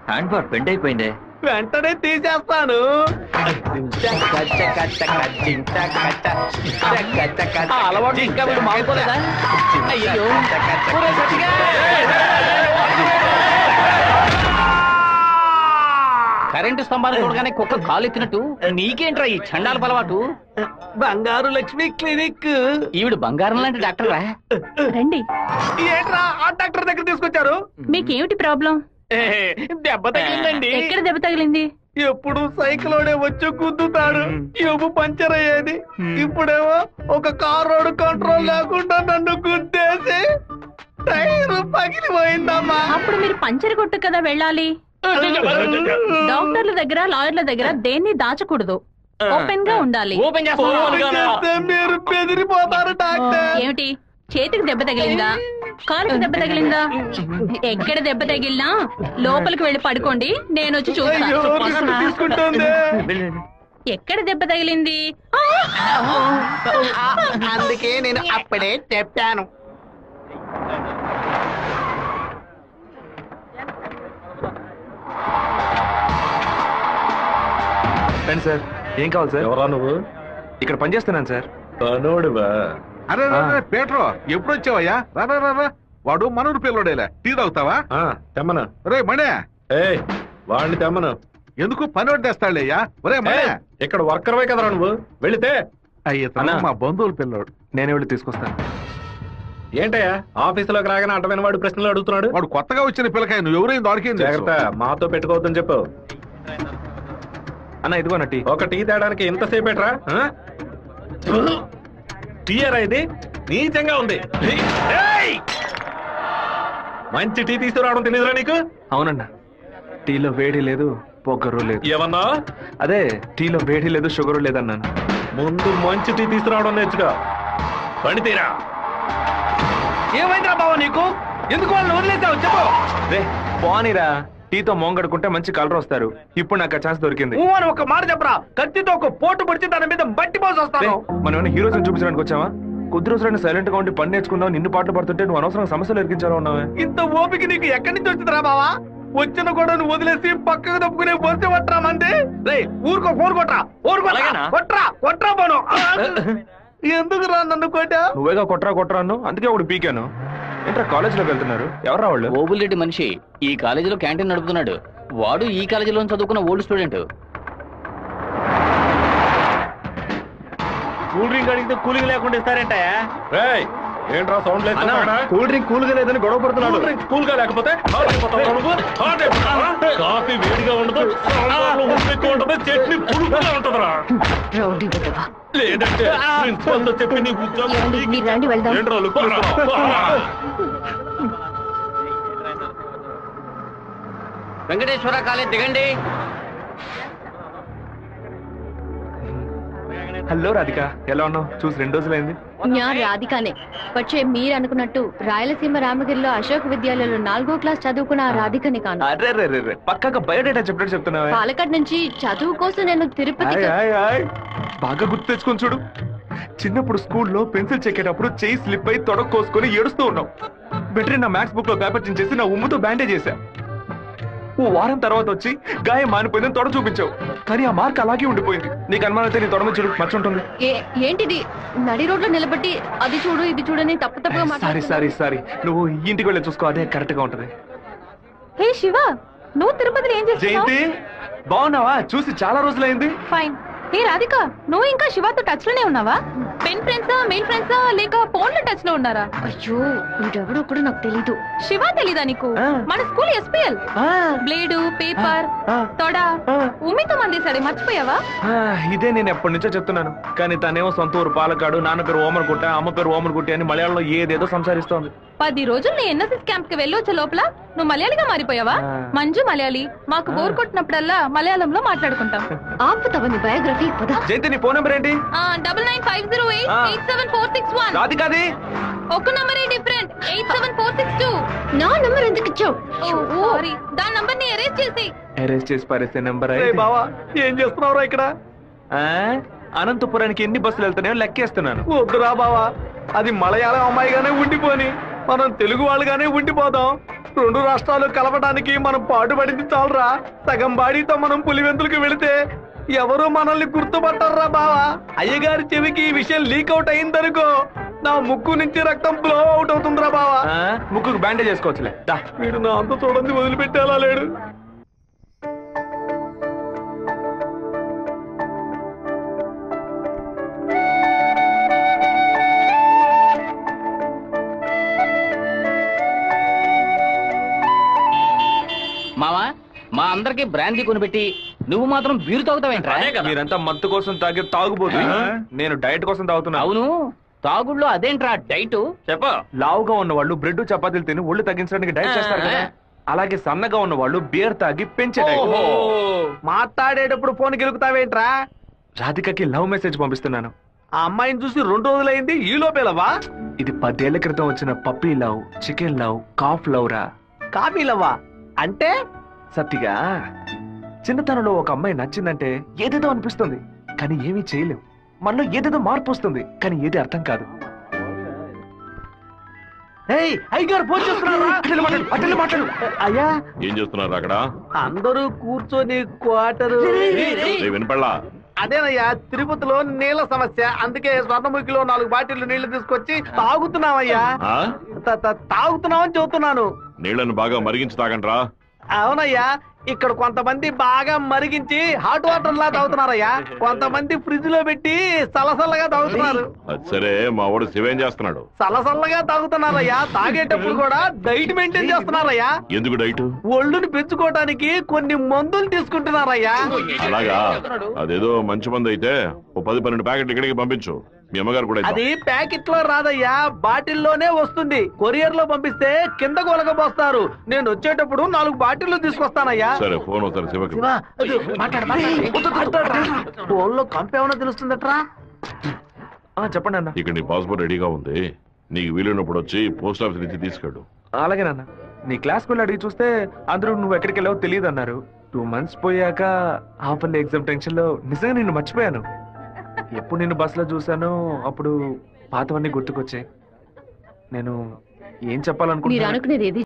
Hand bar bend అయిపోయిందే. వెంటనే తీసేస్తాను. అలవాటు ఇంకా మీరు మారుకోలేదా? అయ్యో కరెంటు స్తంభాలు చూడగానే కుక్క కాలు ఎత్తినట్టు నీకేంట్రా ఈ చండాల అలవాటు? బంగారు లక్ష్మి క్లినిక్. ఈవిడ బంగారం లాంటి డాక్టర్ రా. రండి. ఏంట్రా ఆ డాక్టర్ దగ్గర తీసుకొచ్చారు? మీకేమిటి ప్రాబ్లం? దెబ్బ తగిలిందండి. ఎక్కడ దెబ్బ తగిలింది? ఎప్పుడు సైకిలోనే వచ్చి గుద్దుతాడు, ఎవ్వు పంచర్ అయ్యేది. ఇప్పుడేమో ఒక కార్ రోడ్ కంట్రోల్ లేకుండా నన్ను గుద్దేసి టైర్ పగిలిపోయిందమ్మా. అప్పుడు మీరు పంచర్ కొట్టు కదా వెళ్ళాలి. డాక్టర్ల దగ్గర లాయర్ల దగ్గర దేన్ని దాచకూడదు, ఓపెన్ గా ఉండాలి. మీరు బెదిరిపోతారు డాక్టర్. ఏమిటి చేతికి దెబ్బ తగిలిందా, కాలుకి దెబ్బ తగిలిందా? ఎక్కడ దెబ్బ తగిలినా లోపలికి వెళ్ళి పడుకోండి, నేను వచ్చి చూస్తాను. ఎక్కడ దెబ్బ తగిలింది? అందుకే నేను అప్పుడే చెప్పాను. సార్ ఏం కావాలి సార్? ఎవరా నువ్వు? ఇక్కడ పనిచేస్తున్నాను సార్. పనోడివా? అరే పేట్రో ఎప్పుడు వచ్చావయ్యా? రా వాడు మనూరు పిల్లడేలా. టీ తాగుతావా? తెమ్మను. రే మణే, వాడిని తెమ్మను. ఎందుకు పని వడ్డేస్తాడయ్యా? ఒరే మణే, ఇక్కడ వర్కర్వే కదరా నువ్వు, వెళితే. అయ్యా మా బంధువుల పిల్లోడు. నేనే వెళ్ళి తీసుకొస్తాను. ఏంటయ్యా ఆఫీసులోకి రాగానే అటమైన వాడు ప్రశ్నలు అడుగుతున్నాడు? వాడు కొత్తగా వచ్చిన పిల్లకాయ, నువ్వు ఎవరైనా దొరికింది. జాగ్రత్త, మాతో పెట్టుకోవద్దని చెప్పు. అన్న ఇదిగోన టీ. ఒక టీ తేడానికి ఎంతసేపు ఎట్రా? టీయరా ఇది? నీచంగా ఉంది. మంచి టీ తీసుకురావడం తెలియదురా నీకు? అవునన్నా, టీలో వేడి లేదు, పొగరు లేదు. ఏమన్నా? అదే టీలో వేడి లేదు, షుగరు లేదన్నాను. ముందు మంచి టీ తీసుకురావడం నేర్చుకో. పని తీరా. ఏమైందిరా బావ నీకు? ఎందుకు వాళ్ళని వదిలేసావు చెప్పు. రే పోనీరా, టీతో మోంగడుకుంటే మంచి కలర్ వస్తారు. ఇప్పుడు నాకు ఆ ఛాన్స్ దొరికింది. అని ఒక మాట చెప్పరా, కత్తితో ఒక పోటు పొడిచి దాని మీద బట్టి పోసి వస్తాను. మనం ఏమైనా హీరోస్ చూపించడానికి వచ్చావా? కొద్ది రోజులైనా సైలెంట్ గా ఉండి పని నేర్చుకుందాం, నిన్ను పాటలు పడుతుంటే నువ్వు అనవసరంగా సమస్యలు ఎరికించాలో ఉన్నావే. ఇంత ఓపిక నీకు ఎక్కడి నుంచి వచ్చిందిరా బావా? వచ్చిన కూడా నువ్వు వదిలేసి పక్కకు తప్పుకునే బొచ్చు పట్టరా మంది. రే ఊరుకో, ఫోన్ కొట్రా, కొట్రా పోను. ఎందుకు రా నన్ను కొట్టా? నువ్వేగా కొట్రా అన్ను, అందుకే ఒకటి పీకాను. ఏంట్రా కాలేజీలోకి వెళ్తున్నారు? ఎవరా వాళ్ళు? ఓబుల్రెడ్డి మనిషి ఈ కాలేజీలో క్యాంటీన్ నడుపుతున్నాడు. వాడు ఈ కాలేజీలో చదువుకున్న ఓల్డ్ స్టూడెంట్. కూల్ డ్రింక్ అడిగితే కూలింగ్ లేకుండా ఇస్తారంటాయా? ఏంట్రా సౌండ్ లేదు? కూల్ డ్రింక్ కూల్ గా లేదని గొడవ పడుతున్నాడు. కూల్ గా లేకపోతే కాఫీ వేడిగా ఉండదు, ఉండదు, చట్నీ పులుపుగా ఉంటుందిరా. లేదంటే ప్రిన్సిపల్ తో చెప్పి నీ ఉద్యోగం. వెంకటేశ్వర కాలేజ్ దిగండి. హలో రాధిక, ఎలా ఉన్నావు? చూసి 2 రోజులైంది. ഞാൻ రాధికనే. പക്ഷേ మీరు అనుకున్నట్టు రాయలసీమ రామగిరిలో అశోక్ విద్యాలయంలో 4వ క్లాస్ చదువుకున్న రాధికని కాను. అరే పక్కగా బయోడేటా చెప్పినట్టు చెప్తున్నావా? పాలకాడ్ నుంచి చదువు కోసం నేను తిరుపతి. బాగా గుర్తు తెచ్చుకొని చూడు. చిన్నప్పుడు స్కూల్లో పెన్సిల్ చెక్కేటప్పుడు చెయ్యి స్లిప్ అయి తొడకు కోసుకొని ఏడుస్తూ ఉన్నావు. బెటరీ నా మ్యాథ్స్ బుక్ లో పేపర్ చించేసి నా ఉమ్ముతో బ్యాండేజ్ చేశా. ఓ వారం తర్వాత వచ్చి గాయం మానిపోయిందని తొడ చూపించావు, కానీ ఆ మార్క్ అలాగే ఉండిపోయింది. నీకు అనుమానం అయితే నీ తొడ మీద చూడు, మర్చుంటుంది. ఏంటిది నడి రోడ్లో నిలబెట్టి అది చూడు ఇది చూడని తప్పుగా సారీ నువ్వు ఇంటికి వెళ్ళి చూసుకో, అదే కరెక్ట్ గా ఉంటది. హే శివ, నువ్వు తిరుపతిలో ఏం చేస్తున్నావు? జయంతి బాగున్నావా? చూసి చాలా రోజులైంది. ఫైన్. హే రాధిక, నువ్వు ఇంకా శివతో టచ్ లోనే ఉన్నావా? పెన్ ఫ్రెండ్సా, మెయిల్ ఫ్రెండ్సా, లేక ఫోన్ లో టచ్ లో ఉన్నారా? అయ్యో వీడెవడో కూడా నాకు తెలీదు. శివ తెలీదా నీకు? మన స్కూల్ ఎస్పీఎల్ బ్లేడు, పేపర్, తొడ ఉమ్మితో మందేశాడే, మర్చిపోయావా? ఇదే నేను ఎప్పటి నుంచో చెప్తున్నాను, కానీ తనేమో సొంత ఊరు పాలకాడు, నాన్న పేరు ఓమర్గుట్ట, అమ్మ పేరు ఓమర్గుట్టి అని మలయాళంలో ఏదేదో సంసారిస్తోంది. 10 రోజులు నీ ఎన్ఎస్ఎస్ క్యాంప్ కి వెళ్ళొచ్చే లోపల నువ్వు మలయాళిగా మారిపోయావా? మంజు మలయాళి. మాకు బోర్ కొట్టినప్పుడల్లా మలయాళంలో మాట్లాడుకుంటాం. ఆపుతావా నీ బయోగ్రఫీ? జయంతి నీ ఫోన్ నెంబర్ ఏంటి? 9950887461. రాధికాది ఒక నంబరే డిఫరెంట్, 87462. నా నంబర్ ఎందుకు ఇచ్చావు? సారీ, దాని నంబర్ ని ఎరేజ్ చేసి పారేసే నెంబర్. బావా ఏం చేస్తున్నావురా ఇక్కడ? అనంతపురానికి ఎన్ని బస్సులు వెళ్తున్నాయో లెక్కేస్తున్నాను. వద్దురా బావా, అది మలయాళం అమ్మాయిగానే ఉండిపోని, మనం తెలుగు వాళ్ళుగానే ఉండిపోదాం. రెండు రాష్ట్రాలు కలపడానికి మనం పాటుపడింది చాలరా. సగం బాడీతో మనం పులివెందులకు వెళితే ఎవరు మనల్ని గుర్తుపట్టారా బావా. అయ్యగారి చెవికి ఈ విషయం లీక్ అవుట్ అయిందనుకో, నా ముక్కు నుంచి రక్తం ఫ్లో అవుట్ అవుతుందిరా బావా. ముక్కుకు బ్యాండేజ్ చేసుకోవచ్చులే. వీడు నా అంత చూడండి వదిలిపెట్టేలా లేడు. మావా, మా అందరికి బ్రాందీ కొనిపెట్టి నువ్వు మాత్రం బీరు తాగుతావేంట్రా? మీరంతా మత్తు కోసం తాగే తాగుబోతు, నేను డైట్ కోసం తాగుతున్నా. అవును, తాగుళ్ళో అదేంట్రా డైట్? చెప్ప లావుగా ఉన్న వాళ్ళు బ్రెడ్ చపాతీలు తిని ఒళ్ళు తగ్గించడానికి డైట్ చేస్తారు కదా, అలాగే సన్నగా ఉన్న వాళ్ళు బియర్ తాగి పెంచే డైట్. మాట్లాడేటప్పుడు ఫోన్ గెలుకుతావేంట్రా? రాధికకి లవ్ మెసేజ్ పంపిస్తున్నాను. ఆ అమ్మాయిని చూసి 2 రోజులైంది, ఈ లోపేలవా? ఇది 10 ఏళ్ల క్రితం వచ్చిన puppy love, chicken love, calf love రా. కాపీలవ్వా అంటే? సత్తిగా చిన్నతనంలో ఒక అమ్మాయి నచ్చిందంటే ఏదేదో అనిపిస్తుంది, కానీ ఏమీ చేయలేం. మనలో ఏదేదో మార్పు వస్తుంది, కానీ ఏది అర్థం కాదు. అయ్యగారు ఫోన్ చేస్తున్నారా? మాట్లాడు. అయ్యా, ఏం చేస్తున్నారు అక్కడ? అందరూ కూర్చొని క్వార్టరు. వినపడలా? అదేనయ్యా, తిరుపతిలో నీళ్ళ సమస్య, అందుకే స్వర్ణముఖిలో 4 బాటిళ్లు నీళ్లు తీసుకొచ్చి తాగుతున్నామయ్యా. తాగుతున్నామని చెబుతున్నాను. నీళ్లను బాగా మరిగించి తాగండ్రా. అవునయ్యా, ఇక్కడ కొంతమంది బాగా మరిగించి హాట్ వాటర్ లా తాగుతున్నారయ్యా, కొంతమంది ఫ్రిడ్జ్ లో పెట్టి సలసల్లగా తాగుతున్నారు. అది సరే, మా వాడు శివేం చేస్తున్నాడు? సలసల్లగా తాగుతున్నారయ్యా. తాగేటప్పుడు కూడా డైట్ మెయింటైన్ చేస్తున్నారయ్యా. ఎందుకు డైట్? ఒళ్ళుని పెంచుకోవడానికి కొన్ని మందులు తీసుకుంటున్నారయ్యా. అలాగా? అదేదో మంచి మంది అయితే ఓ 10-12 ప్యాకెట్లు ఇక్కడికి పంపించు. మీ అమ్మగారు కూడా అది ప్యాకెట్ లో రాదయ్యా, బాటిల్లోనే వస్తుంది. కొరియర్ లో పంపిస్తే కింద కొలగబోస్తారు. నేను వచ్చేటప్పుడు 4 బాటిల్లు తీసుకొస్తానయ్యా. సరే, ఫోన్ ఒకసారి శివకి. ఫోన్ లో కంపేమన్నా తెలుస్తుందట్రా? చెప్పండి అన్న. ఇక్కడ నీ పాస్పోర్ట్ రెడీగా ఉంది, నీకు వీలున్నప్పుడు వచ్చి పోస్ట్ ఆఫీస్ నుంచి తీసుకెళ్ళు. అలాగే నాన్న. నీ క్లాస్ పిల్లలు అడిగి చూస్తే అందరూ నువ్వు ఎక్కడికి వెళ్ళావో తెలియదు అన్నారు. 2 months పోయాక హాఫ్ ఇయర్లీ ఎగ్జామ్ టెన్షన్ లో నిజంగా నిన్ను మర్చిపోయాను. ఎప్పుడు నిన్ను బస్సులో చూసానో అప్పుడు పాతవన్నీ గుర్తుకొచ్చాయి. నేను ఏం చెప్పాలనుకుంటున్నా? మీరు అనుకునేది